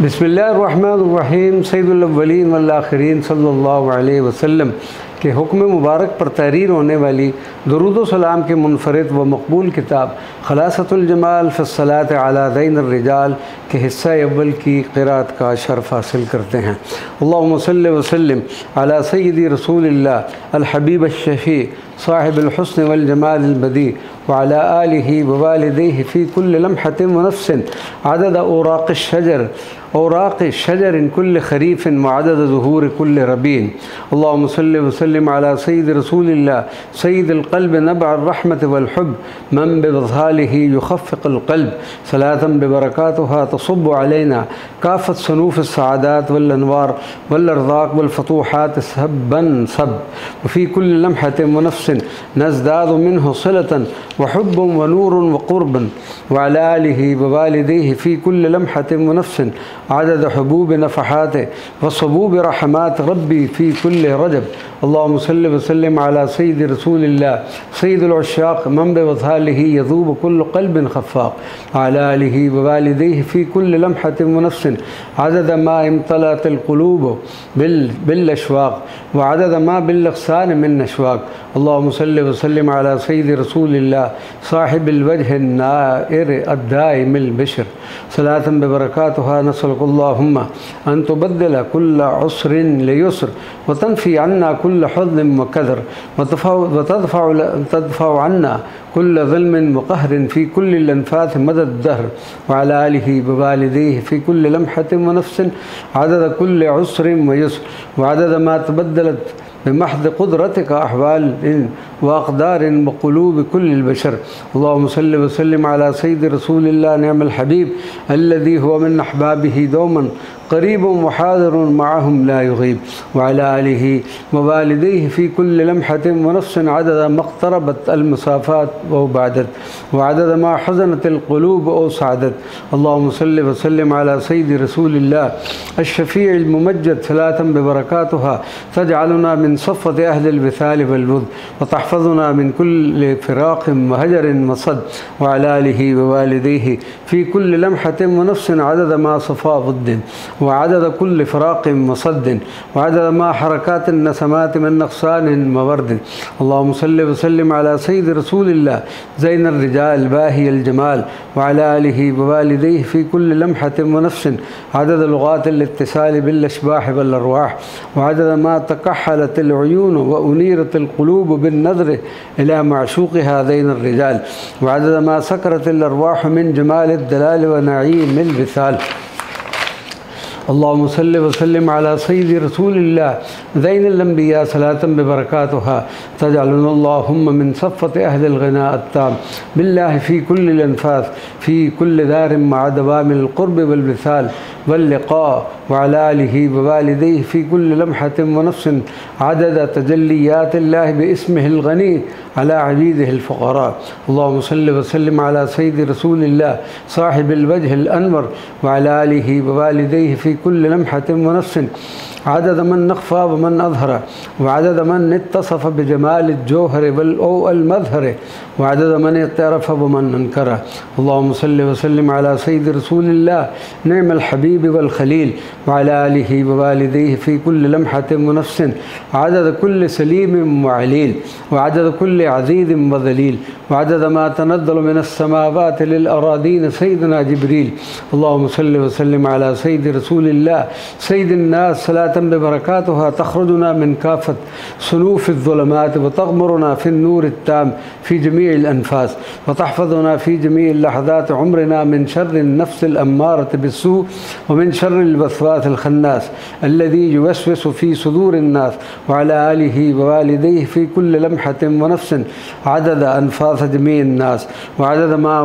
बिस्मिल्लाहिर्रहमानिर्रहीम सय्यदुल अव्वलीन वल आखिरीन सल्लल्लाहु अलैहि वसल्लम के हुक्म मुबारक पर तहरीर होने वाली दुरूद व सलाम के मुनफरिद व मकबूल किताब खलासतुल जमाल फ़िस्सलात अला ज़ैनिर रिजाल के हिस्सा अव्वल की क़िराअत का शर्फ़ हासिल करते हैं। अल्लाहुम्मा सल्लि व सल्लिम अला सय्यिदी रसूलिल्लाह अल हबीब अश-शफ़ी साहिबुल हुस्न वल जमालिल बदी व अला आलिहि व वालिदैहि फ़ी कुल्लि लम्हतिन व नफ़्सिन अदद औराक़ शजर इन कुल्ल खरीफ़िन व अदद ज़ुहूर कुल्ल रबीन। अल्लाहुम्मा सल्लि व सल्लिम अला सय्यिद रसूलिल्लाह सय्यिदिल क़ल्ब नबअर रहमत वल हुब्ब मन बिवसालिहि युख़फ़्फ़िक़ुल क़ल्ब सलातन बिबरकातुहा तसुब्बु अलैना काफ़त सनूफ़िस सआदात वल अनवार वल अर्ज़ाक़ वल फ़तूहात सबन सब व फ़ी कुल्लि लम्हतिन व नफ़्सिन नज़दादु मिन्हु सिलतन व हुब्बन व नूरन व क़ुर्बन व अला आलिहि व वालिदैहि फ़ी कुल्लि लम्हतिन व नफ़्सिन अदद हुबूब नफ़हात व सबूब रहमात रब्बी फ़ी कुल्लि रजब। अल्लाहुम्मा सल्लि व सल्लिम अला सय्यिदि रसूलिल्लाह सय्यिदुल उश्शाक़ मन बिवसालिहि यज़ूबु कुल्लु क़ल्बिन ख़फ़्फ़ाक़ अला आलिहि व वालिदैहि फ़ी कुल्लि लम्हतिन व नफ़्सिन अदद मा इम्तलअतिल क़ुलूब बिल अशवाक़ व अदद मा बिल अग़सान मिन अशवाक़। अल्लाहुम्मा सल्लि व सल्लिम अला सय्यिदि रसूलिल्लाह साहिबिल वजहिन नाइर अद-दाइमिल बिश्र सलातन बिबरकातुहा नसअलुकल्लाहुम्मा अन तुबद्दिल कुल्ल उसरिन लियुस्र व तनफ़ी अन्ना कुल्ल हुज़्न व कदर व तदफ़अ अन्ना कुल्ल ज़ुल्मिन व क़हरिन फ़ी कुल्लि लन्फ़ात मदद दहर व अला आलिहि व वालिदैहि फ़ी कुल्लि लम्हतिन व नफ़्सिन अदद कुल्लि उसरिन व युस्र व अदद मा तबद्दलत बिमहद क़ुदरतिका अहवाल व अक़दार व क़ुलूब कुल्लिल बशर। अल्लाहुम्मा सल्लि व सल्लिम अला सय्यिदि रसूलिल्लाह निअमल हबीब अल्लज़ी हुवा मिन अहबाबिही दौमन क़रीबुन व हाज़िरुन मअहुम ला युग़ीब व अला आलिहि व वालिदैहि फ़ी कुल्लि लम्हतिन व नफ़्सिन अदद मक़्तरबत अल मुसाफ़ात व उबादत व अदद मा हज़नतिल क़ुलूब व सअदत। अल्लाहुम्मा सल्लि व सल्लिम अला सय्यिदि रसूलिल्लाह अश-शफ़ीइल मुमज्जद सलातन बिबरकातुहा तजअलुना मिन सफ़्वति अहलिल विसाल वल वुद व तहफ़ज़ुना मिन कुल्लि फ़िराक़िन व हजरिन व सद व अला आलिहि व वालिदैहि फ़ी कुल्लि लम्हतिन व नफ़्सिन अदद मा सफ़ा वुद्दिन व अदद कुल्लि फ़राक़िन व सद्दिन व अदद मा हरकातिन नसमात मिन नक़सानिन व वर्दिन। अल्लाहुम्मा सल्लि व सल्लिम अला सय्यिदि रसूलिल्लाह ज़ैनिर रिजाल बाहियल जमाल व अला आलिहि व वालिदैहि फ़ी कुल्लि लम्हतिन व नफ़्सिन अदद लुग़ातिल इत्तिसाल बिल अशबाह वल अरवाह व अदद मा तकहलतिल उयून व उनीरतिल क़ुलूब बिन नज़र इला मअशूक़िहा ज़ैनिर रिजाल व अदद मा सकरतिल अरवाह मिन जमालिद दलाल व नईमिल विसाल। अल्लाहुम्मा सल्लि व सल्लिम अला सय्यिदि रसूलिल्लाह ज़ैनिल अंबिया सलातन बिबरकातुहा तजअलुल्लाहुम्मा मिन सफ़्वति अहलिल ग़िना अत्ताम बिल्लाहि फ़ी कुल्लि लन्फ़ास फ़ी कुल्लि दारिन मअ दवामिल क़ुर्ब वल विसाल वल लिक़ा व अला आलिहि व वालिदैहि फ़ी कुल्लि लम्हतिन व नफ़्सिन अदद तजल्लियातिल्लाहि बिइस्मिहिल ग़नी अला अबीदिहिल फ़ुक़रा। अल्लाहुम्मा सल्लि व सल्लिम अला सय्यिदि रसूलिल्लाह साहिबिल वजहिल अनवर व अला आलिहि व वालिदैहि फ़ी कुल्लि लम्हतिन व नफ़्सिन अदद मन नख़फ़ा व मन अज़हर व अदद मन इत्तसफ़ बिजमालिल जौहर वल मज़हर व अदद मन इग़्तरफ़ व मन अनकर। अल्लाहुम्मा सल्लि व सल्लिम अला सय्यिदि रसूलिल्लाह निअमल हबीब वल खलील व अला आलिहि व वालिदैहि फ़ी कुल्लि लम्हतिन व नफ़्सिन अदद कुल्लि सलीमिन व अलील व अदद कुल्लि अज़ीज़िन व ज़लील व अदद मा तनज़्ज़लु मिनस समावाति लिल अरादीन सय्यिदुना जिब्रील। अल्लाहुम्मा सल्लि व सल्लिम अला सय्यिदि रसूलिल्लाह सय्यिदिन नास सलातन बिबरकातुहा तख़रुजुना मिन काफ़त सुनूफ़िज़ ज़ुलमात व तग़मुरुना फ़िन नूरित ताम फ़ी जमीइल अनफ़ास व तहफ़ज़ुना फ़ी जमीइल लहज़ात उम्रिना मिन शर्रिन नफ़्सिल अम्मारति बिस्सू व मिन शर्रिल वस्वासिल ख़न्नास अल्लज़ी युवस्विसु फ़ी सुदूरिन नास व अला आलिहि व वालिदैहि फ़ी कुल्लि लम्हतिन व नफ़्सिन अदद अनफ़ास जमीइन नास व अदद मा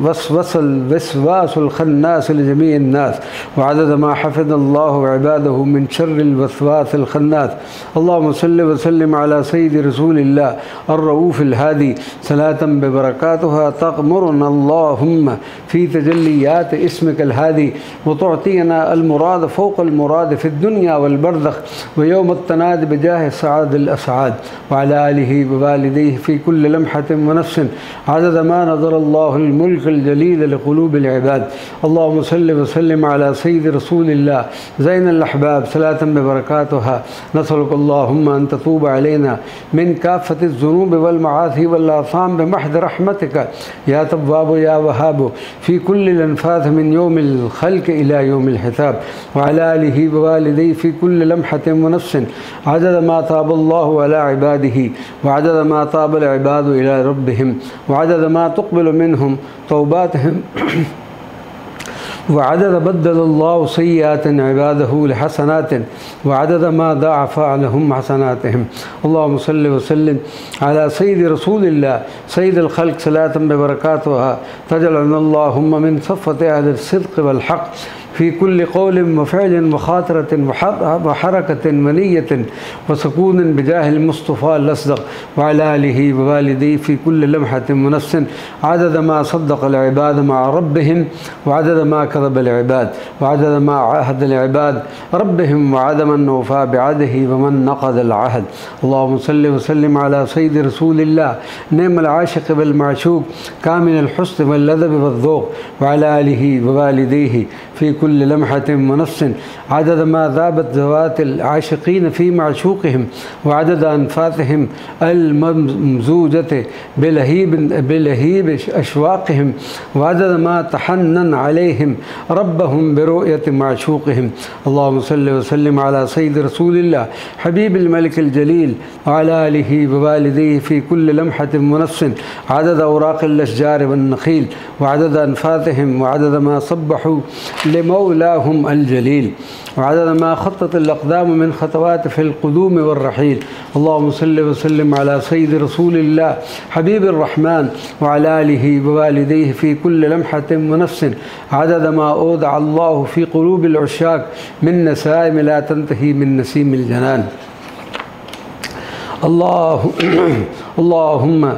वस्वसल वस्वासुल ख़न्नास लिजमीइन नास व अदद मा हफ़िज़ल्लाहु इबादहु मिन शर्रिल वस्वासिल ख़न्नास। अल्लाहुम्मा सल्लि व सल्लिम अला सय्यिदि रसूलिल्लाह अर्रऊफ़िल हादी सलातन बिबरकातुहा तग़मुरुना अल्लाहुम्मा फ़ी तजल्लियात इस्मिकल हादी व तुअतीना अल मुराद फ़ौक़ल मुराद फ़िद दुनिया वल बरज़ख़ व यौमत तनाद बिजाह सआदिल असआद व अला आलिहि व वालिदैहि في كل لمحة ونفس عدد ما نظر الله الملك الجليل لقلوب العباد. اللهم صل وسلم على سيد رسول الله زين الأحباب صلاة ببركاتها. نسألك اللهم أن تتوب علينا من كافة الذنوب والمعاصي والآثام بمحض رحمتك يا تواب يا وهاب في كل الأنفاس من يوم الخلق إلى يوم الحساب، وعلى آله ووالديه في كل لمحة ونفس عدد ما تاب الله على عباده وعدد ما تاب العباد إلى ربهم وعدد ما تقبل منهم توباتهم وعدد بدل الله سيئات عباده لحسنات وعدد ما ضاعف لهم حسناتهم. اللهم صل وسلم على سيد رسول الله سيد الخلق صلاة ببركاتها تجعلنا اللهم من صفة أهل الصدق والحق في كل قول وفعل وخاطرة وحركة ونية وسكون بجاه المصطفى الأصدق، وعلى آله ووالديه في كل لمحة ونفس عدد ما صدق العباد مع ربهم وعدد ما كذب العباد وعدد ما عاهد العباد ربهم وعدد من وفى بعهده ومن نقض العهد. اللهم صل وسلم على سيد رسول الله نعم العاشق والمعشوق كامل الحسن واللذب والذوق، وعلى آله ووالديه في كل لمحة ونفس عدد ما ذابت ذوات العاشقين في معشوقهم وعدد أنفاسهم الممزوجة بلهيب أشواقهم وعدد ما تحنن عليهم ربهم برؤية معشوقهم. اللهم صل وسلم على سيد رسول الله حبيب الملك الجليل وعلى آله ووالديه في كل لمحة ونفس عدد أوراق الأشجار والنخيل وعدد أنفاسهم وعدد ما صبحوا لمولاهم الجليل وعدد ما خطت الأقدام من خطوات في القدوم والرحيل. اللهم صل وسلم على سيد رسول الله حبيب الرحمن وعلى آله ووالديه في كل لمحة ونفس عدد ما أودع الله في قلوب العشاق من نسائم لا تنتهي من نسيم الجنان. اللهم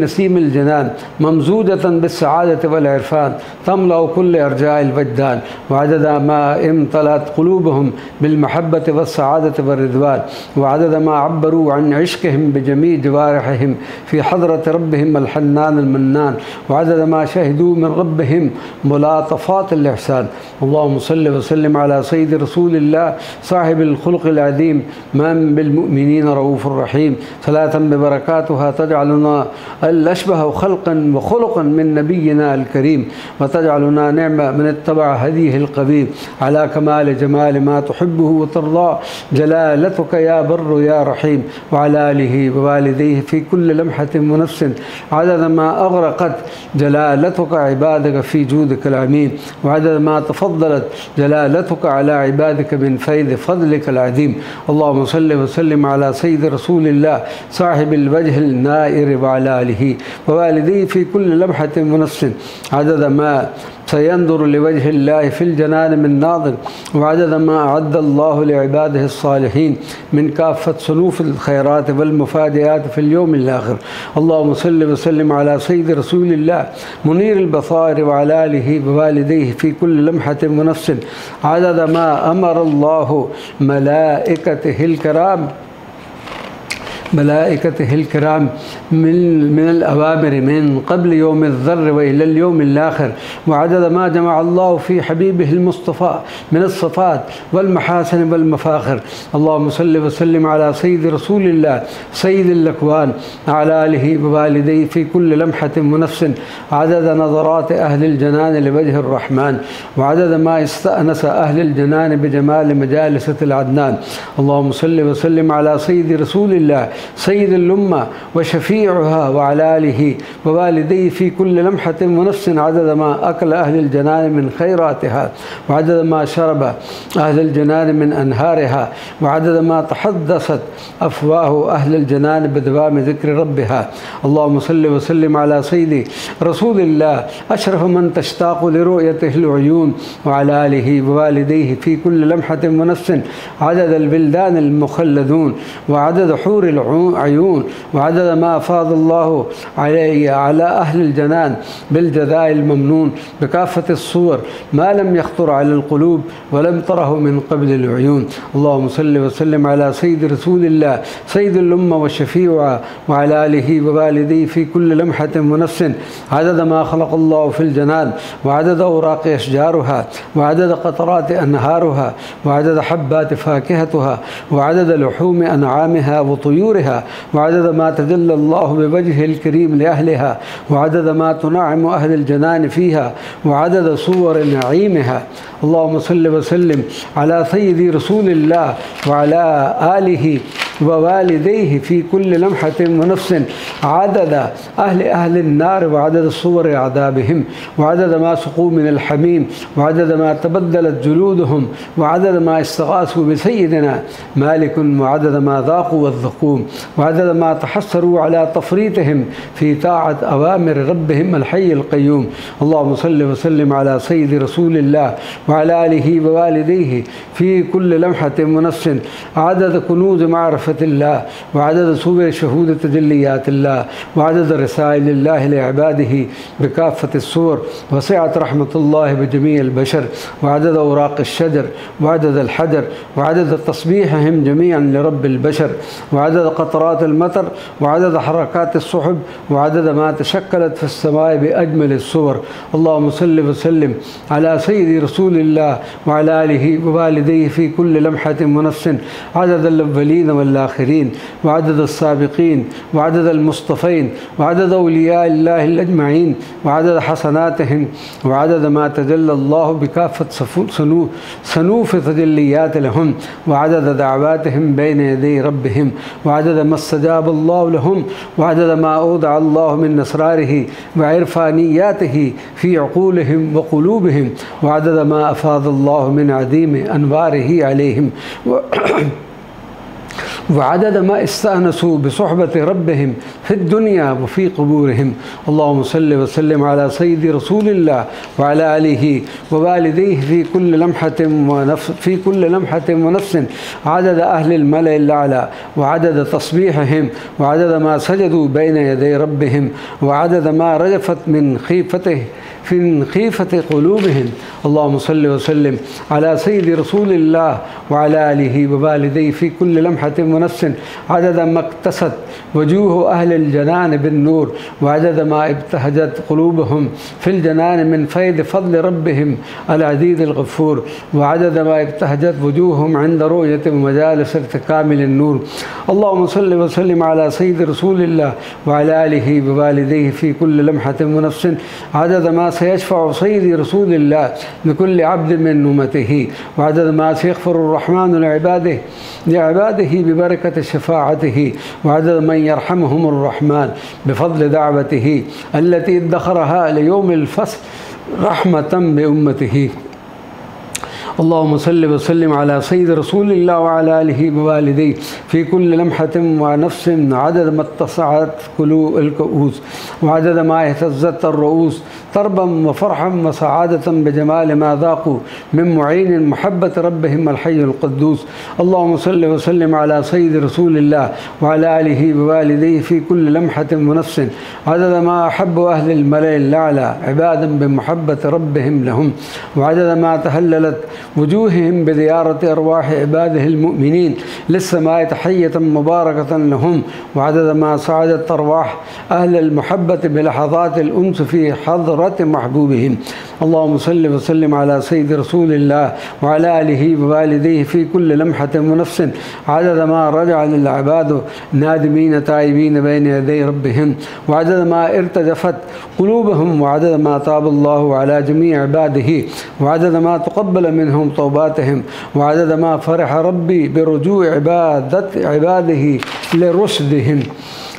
نسيم الجنان ممزوجة بالسعادة والعرفان تملأ كل أرجاء الوجدان، وعدد ما امتلأت قلوبهم بالمحبة والسعادة والرضوان، وعدد ما عبروا عن عشقهم بجميع جوارحهم في حضرة ربهم الحنان المنان، وعدد ما شهدوا من ربهم ملاطفات الإحسان. اللهم صل وسلم على سيد رسول الله صاحب الخلق العظيم من بالمؤمنين رؤوف رحيم صلاة ببركاتها تجعلنا الأشبه خلقا وخلقا من نبينا الكريم وتجعلنا نعمة من اتبع هديه القبيب على كمال جمال ما تحبه وترضى جلالتك يا بر يا رحيم، وعلى آله ووالديه في كل لمحة ونفس عدد ما أغرقت جلالتك عبادك في جودك العميم، وعدد ما تفضلت جلالتك على عبادك من فيض فضلك العظيم. اللهم صل وسلم على سيد رسول الله صاحب الوجه النائر وعلى آله ووالديه في كل لمحة ونفس عدد ما سينظر لوجه الله في الجنان من ناظر، وعدد ما أعد الله لعباده الصالحين من كافة صنوف الخيرات والمفادئات في اليوم الآخر. اللهم صل وسلم على سيد رسول الله منير البصائر وعلى آله ووالديه في كل لمحة ونفس عدد ما أمر الله ملائكته الكرام من الأوامر من قبل يوم الذر وإلى اليوم الآخر، وعدد ما جمع الله في حبيبه المصطفى من الصفات والمحاسن والمفاخر. اللهم صل وسلم على سيد رسول الله سيد الأكوان على آله ووالديه في كل لمحة ونفس عدد نظرات أهل الجنان لوجه الرحمن، وعدد ما استأنس أهل الجنان بجمال مجالسة العدنان. اللهم صل وسلم على سيد رسول الله سيد الأمة وشفيعها وعلى آله ووالديه في كل لمحة ونفس عدد ما أكل أهل الجنان من خيراتها، وعدد ما شرب أهل الجنان من أنهارها، وعدد ما تحدثت أفواه أهل الجنان بدوام ذكر ربها. اللهم صل وسلم على سيد رسول الله أشرف من تشتاق لرؤيته العيون وعلى آله ووالديه في كل لمحة ونفس عدد البلدان المخلدون وعدد حور العيون العيون، وعدد ما أفاض الله على أهل الجنان بالجزاء الممنون بكافة الصور ما لم يخطر على القلوب ولم تره من قبل العيون. اللهم صل وسلم على سيد رسول الله سيد الأمة والشفيع وعلى آله ووالديه في كل لمحة ونفس عدد ما خلق الله في الجنان، وعدد أوراق أشجارها، وعدد قطرات أنهارها، وعدد حبات فاكهتها، وعدد لحوم أنعامها وطيورها، وعدد ما تجلى الله بوجهه الكريم لأهلها، وعدد ما تنعم أهل الجنان فيها، وعدد صور نعيمها. اللهم صل وسلم على سيدي رسول الله وعلى آله ووالديه في كل لمحة ونفس عدد أهل النار، وعدد صور عذابهم، وعدد ما سقوا من الحميم، وعدد ما تبدلت جلودهم، وعدد ما استغاثوا بسيدنا مالك، وعدد ما ذاقوا والذقوم، وعدد ما تحسروا على تفريطهم في طاعة أوامر ربهم الحي القيوم. اللهم صل وسلم على سيد رسول الله وعلى آله ووالديه في كل لمحة ونفس عدد كنوز معرفة الله، وعدد صور شهود تجليات الله، وعدد رسائل الله لعباده بكافة الصور، وسعة رحمة الله بجميع البشر، وعدد أوراق الشجر، وعدد الحجر، وعدد تصبيحهم جميعا لرب البشر، وعدد قطرات المطر، وعدد حركات السحب، وعدد ما تشكلت في السماء بأجمل الصور. اللهم صل وسلم على سيد رسول الله وعلى آله ووالديه في كل لمحة ونفس عدد الأولين والآخرين، وعدد السابقين، وعدد المصطفين، وعدد أولياء الله الأجمعين، وعدد حسناتهم، وعدد ما تجلى الله بكافة صنوف تجليات لهم، وعدد دعواتهم بين يدي ربهم، وعدد ما استجاب الله لهم، وعدد ما أودع الله من أسراره وعرفانياته في عقولهم وقلوبهم، وعدد ما أفاض الله من عديم أنواره عليهم، وعدد ما استأنسوا بصحبة ربهم في الدنيا وفي قبورهم. اللهم صل وسلم على سيد رسول الله وعلى آله ووالديه في كل لمحة ونفس عدد أهل الملأ الأعلى، وعدد تصبيحهم، وعدد ما سجدوا بين يدي ربهم، وعدد ما رجفت من خيفة قلوبهم. اللهم صل وسلم على سيد رسول الله وعلى آله ووالديه في كل لمحة ونفس عدد ما اكتست وجوه أهل الجنان بالنور، وعدد ما ابتهجت قلوبهم في الجنان من فيض فضل ربهم العزيز الغفور، وعدد ما ابتهجت وجوههم عند رؤية مجالس ارتكام للنور. اللهم صل وسلم على سيد رسول الله وعلى آله ووالديه في كل لمحة ونفس عدد ما سيشفع سيدي رسول الله لكل عبد من أمته، وعدد ما سيغفر الرحمن لعباده ببركة شفاعته، وعدد من يرحمهم الرحمن بفضل دعوته التي ادخرها ليوم الفصل رحمة بأمته. اللهم صل وسلم على سيد رسول الله وعلى آله ووالديه في كل لمحة ونفس عدد ما اتسعت الكؤوس، وعدد ما اهتزت الرؤوس طربا وفرحا وسعادة بجمال ما ذاقوا من معين محبة ربهم الحي القدوس. اللهم صل وسلم على سيد رسول الله وعلى آله ووالديه في كل لمحة ونفس عدد ما أحب أهل الملأ الأعلى عبادا بمحبة ربهم لهم، وعدد ما تهللت وجوههم بزيارة أرواح عباده المؤمنين للسماء تحية مباركة لهم، وعدد ما صعدت أرواح أهل المحبة بلحظات الأنس في حضرة محبوبهم. اللهم صل وسلم على سيد رسول الله وعلى آله ووالديه في كل لمحة ونفس عدد ما رجع للعباد نادمين تائبين بين يدي ربهم، وعدد ما ارتجفت قلوبهم، وعدد ما تاب الله على جميع عباده، وعدد ما تقبل منهم توباتهم، وعدد ما فرح ربي برجوع عباده لرشدهم.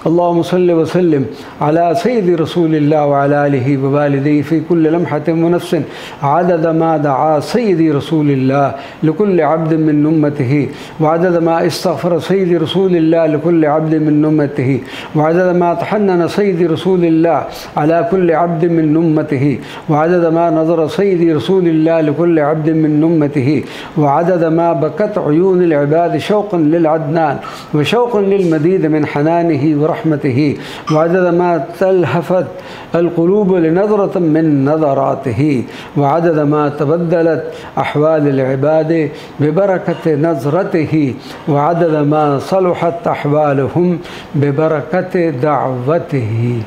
اللهم صل وسلم على سيد رسول الله وعلى آله ووالديه في كل لمحة ونفس عدد ما دعا سيدي رسول الله لكل عبد من أمته، وعدد ما استغفر سيدي رسول الله لكل عبد من أمته، وعدد ما تحنن سيدي رسول الله على كل عبد من أمته، وعدد ما نظر سيدي رسول الله لكل عبد من أمته، وعدد ما بكت عيون العباد شوقا للعدنان وشوقا للمديد من حنانه ورحمته، وعدد ما تلهفت القلوب لنظرة من نظراته، وعدد ما تبدلت أحوال العباد ببركة نظرته، وعدد ما صلحت أحوالهم ببركة دعوته.